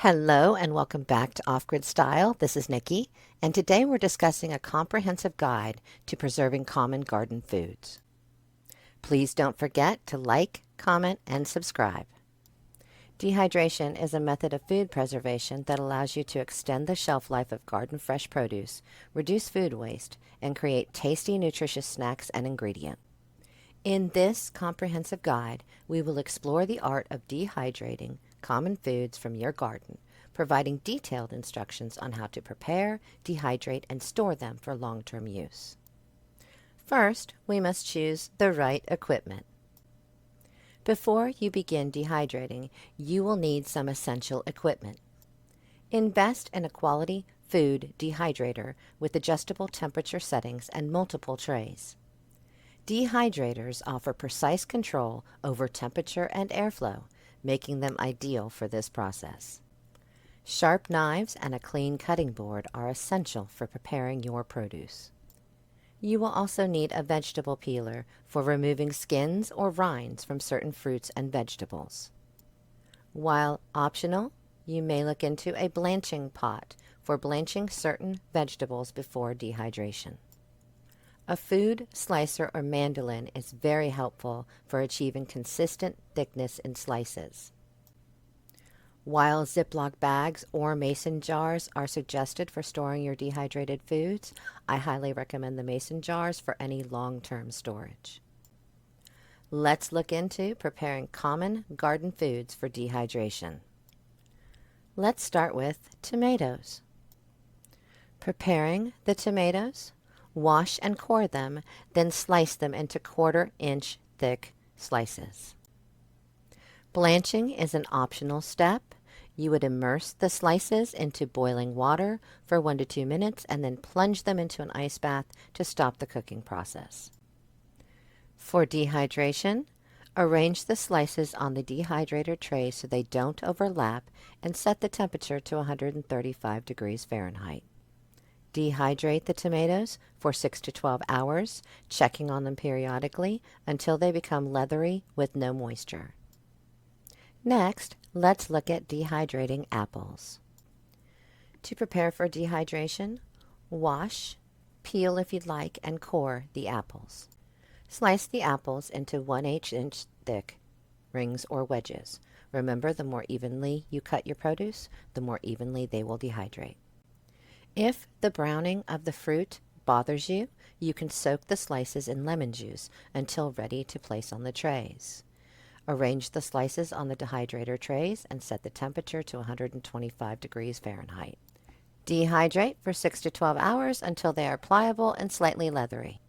Hello and welcome back to Off-Grid Style. This is Nikki, and today we're discussing a comprehensive guide to preserving common garden foods. Please don't forget to like, comment, and subscribe. Dehydration is a method of food preservation that allows you to extend the shelf life of garden fresh produce, reduce food waste, and create tasty, nutritious snacks and ingredients. In this comprehensive guide, we will explore the art of dehydrating common foods from your garden, providing detailed instructions on how to prepare, dehydrate, and store them for long-term use. First, we must choose the right equipment. Before you begin dehydrating, you will need some essential equipment. Invest in a quality food dehydrator with adjustable temperature settings and multiple trays. Dehydrators offer precise control over temperature and airflow, making them ideal for this process. Sharp knives and a clean cutting board are essential for preparing your produce. You will also need a vegetable peeler for removing skins or rinds from certain fruits and vegetables. While optional, you may look into a blanching pot for blanching certain vegetables before dehydration. A food slicer or mandolin is very helpful for achieving consistent thickness in slices. While Ziploc bags or mason jars are suggested for storing your dehydrated foods, I highly recommend the mason jars for any long-term storage. Let's look into preparing common garden foods for dehydration. Let's start with tomatoes. Preparing the tomatoes. Wash and core them, then slice them into quarter-inch thick slices. Blanching is an optional step. You would immerse the slices into boiling water for 1 to 2 minutes and then plunge them into an ice bath to stop the cooking process. For dehydration, arrange the slices on the dehydrator tray so they don't overlap and set the temperature to 135 degrees Fahrenheit. Dehydrate the tomatoes for 6 to 12 hours, checking on them periodically until they become leathery with no moisture. Next, let's look at dehydrating apples. To prepare for dehydration, wash, peel if you'd like, and core the apples. Slice the apples into 1/8 inch thick rings or wedges. Remember, the more evenly you cut your produce, the more evenly they will dehydrate. If the browning of the fruit bothers you, you can soak the slices in lemon juice until ready to place on the trays. Arrange the slices on the dehydrator trays and set the temperature to 125 degrees Fahrenheit. Dehydrate for 6 to 12 hours until they are pliable and slightly leathery.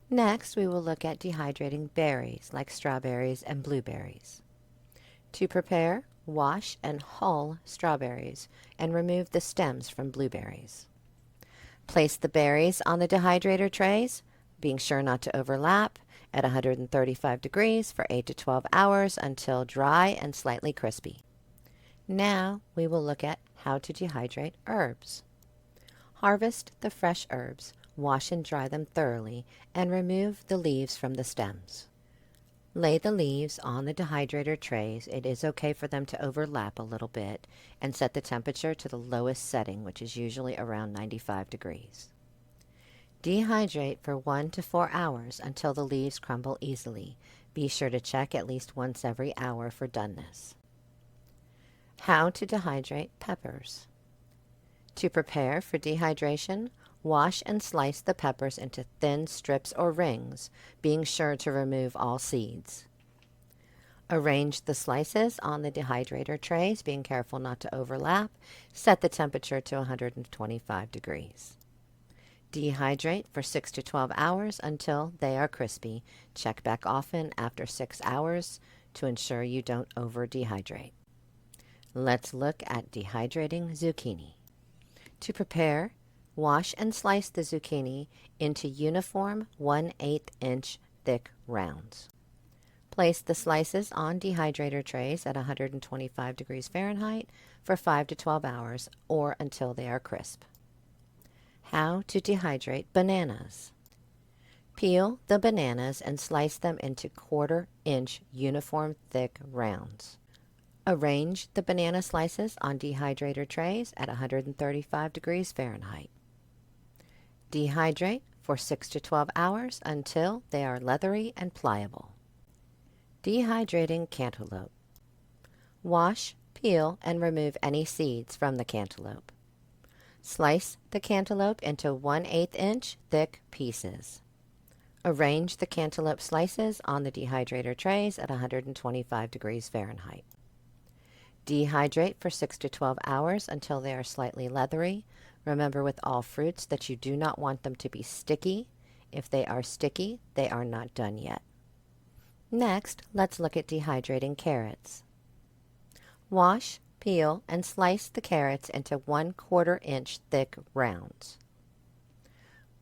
Next, we will look at dehydrating berries like strawberries and blueberries. To prepare, wash and hull strawberries and remove the stems from blueberries. Place the berries on the dehydrator trays, being sure not to overlap, at 135 degrees for 8 to 12 hours until dry and slightly crispy. Now we will look at how to dehydrate herbs. Harvest the fresh herbs, wash and dry them thoroughly, and remove the leaves from the stems. Lay the leaves on the dehydrator trays. It is okay for them to overlap a little bit, and set the temperature to the lowest setting, which is usually around 95 degrees. Dehydrate for 1 to 4 hours until the leaves crumble easily. Be sure to check at least once every hour for doneness. How to dehydrate peppers. To prepare for dehydration, wash and slice the peppers into thin strips or rings, being sure to remove all seeds. Arrange the slices on the dehydrator trays, being careful not to overlap. Set the temperature to 125 degrees. Dehydrate for 6 to 12 hours until they are crispy. Check back often after 6 hours to ensure you don't over-dehydrate. Let's look at dehydrating zucchini. To prepare, wash and slice the zucchini into uniform 1/8 inch thick rounds. Place the slices on dehydrator trays at 125 degrees Fahrenheit for 5 to 12 hours or until they are crisp. How to dehydrate bananas. Peel the bananas and slice them into 1/4 inch uniform thick rounds. Arrange the banana slices on dehydrator trays at 135 degrees Fahrenheit. Dehydrate for 6 to 12 hours until they are leathery and pliable. Dehydrating cantaloupe. Wash, peel, and remove any seeds from the cantaloupe. Slice the cantaloupe into 1/8 inch thick pieces. Arrange the cantaloupe slices on the dehydrator trays at 125 degrees Fahrenheit. Dehydrate for 6 to 12 hours until they are slightly leathery. Remember with all fruits that you do not want them to be sticky. If they are sticky, they are not done yet. Next, let's look at dehydrating carrots. Wash, peel, and slice the carrots into 1/4 inch thick rounds.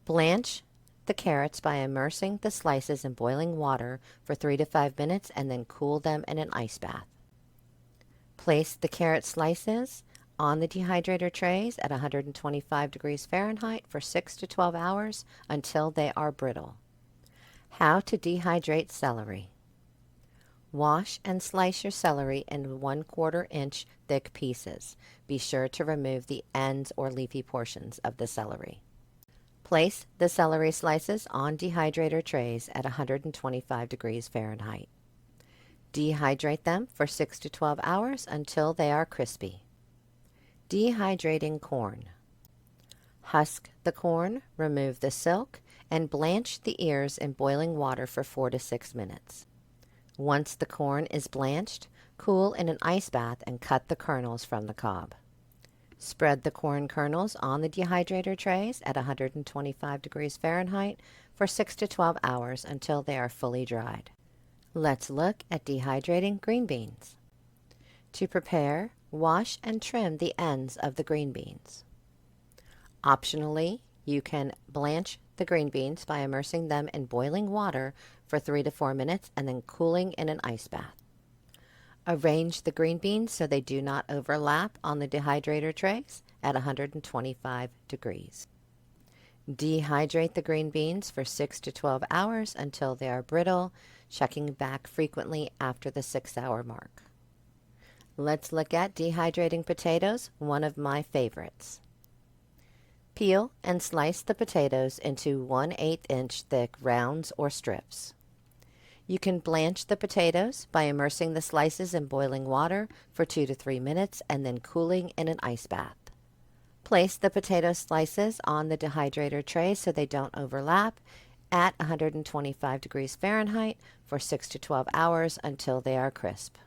Blanch the carrots by immersing the slices in boiling water for 3 to 5 minutes and then cool them in an ice bath. Place the carrot slices on the dehydrator trays at 125 degrees Fahrenheit for 6 to 12 hours until they are brittle. How to dehydrate celery. Wash and slice your celery in 1/4 inch thick pieces. Be sure to remove the ends or leafy portions of the celery. Place the celery slices on dehydrator trays at 125 degrees Fahrenheit. Dehydrate them for 6 to 12 hours until they are crispy. Dehydrating corn. Husk the corn, remove the silk, and blanch the ears in boiling water for 4 to 6 minutes. Once the corn is blanched, cool in an ice bath and cut the kernels from the cob. Spread the corn kernels on the dehydrator trays at 125 degrees Fahrenheit for 6 to 12 hours until they are fully dried. Let's look at dehydrating green beans. To prepare, wash and trim the ends of the green beans. Optionally, you can blanch the green beans by immersing them in boiling water for 3 to 4 minutes and then cooling in an ice bath. Arrange the green beans so they do not overlap on the dehydrator trays at 125 degrees. Dehydrate the green beans for 6 to 12 hours until they are brittle, checking back frequently after the 6-hour mark. Let's look at dehydrating potatoes, one of my favorites. Peel and slice the potatoes into 1/8 inch thick rounds or strips. You can blanch the potatoes by immersing the slices in boiling water for 2 to 3 minutes and then cooling in an ice bath. Place the potato slices on the dehydrator tray so they don't overlap at 125 degrees Fahrenheit for 6 to 12 hours until they are crisp.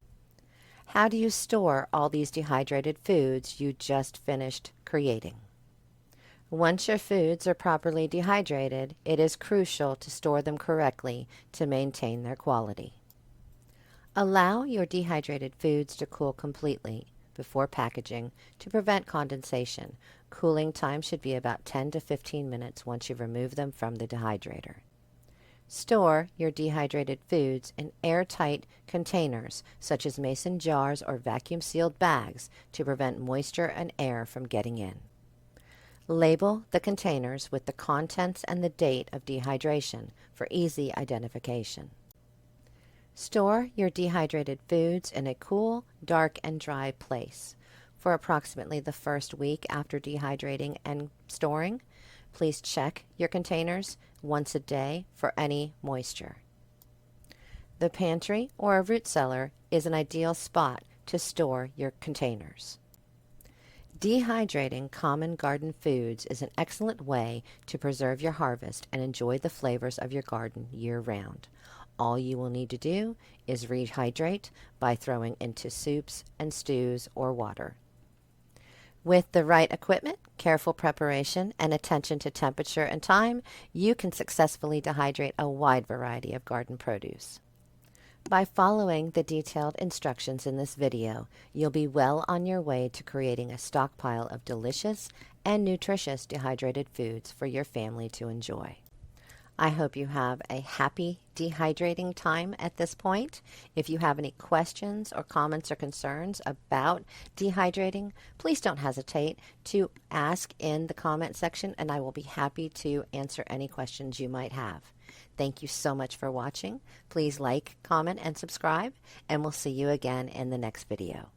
How do you store all these dehydrated foods you just finished creating? Once your foods are properly dehydrated, it is crucial to store them correctly to maintain their quality. Allow your dehydrated foods to cool completely before packaging to prevent condensation. Cooling time should be about 10 to 15 minutes once you remove them from the dehydrator. Store your dehydrated foods in airtight containers such as mason jars or vacuum-sealed bags to prevent moisture and air from getting in. Label the containers with the contents and the date of dehydration for easy identification. Store your dehydrated foods in a cool, dark, and dry place. For approximately the first week after dehydrating and storing, please check your containers once a day for any moisture. The pantry or a root cellar is an ideal spot to store your containers. Dehydrating common garden foods is an excellent way to preserve your harvest and enjoy the flavors of your garden year-round. All you will need to do is rehydrate by throwing into soups and stews or water. With the right equipment, careful preparation, and attention to temperature and time, you can successfully dehydrate a wide variety of garden produce. By following the detailed instructions in this video, you'll be well on your way to creating a stockpile of delicious and nutritious dehydrated foods for your family to enjoy. I hope you have a happy dehydrating time at this point. If you have any questions or comments or concerns about dehydrating, please don't hesitate to ask in the comment section, and I will be happy to answer any questions you might have. Thank you so much for watching. Please like, comment, and subscribe, and we'll see you again in the next video.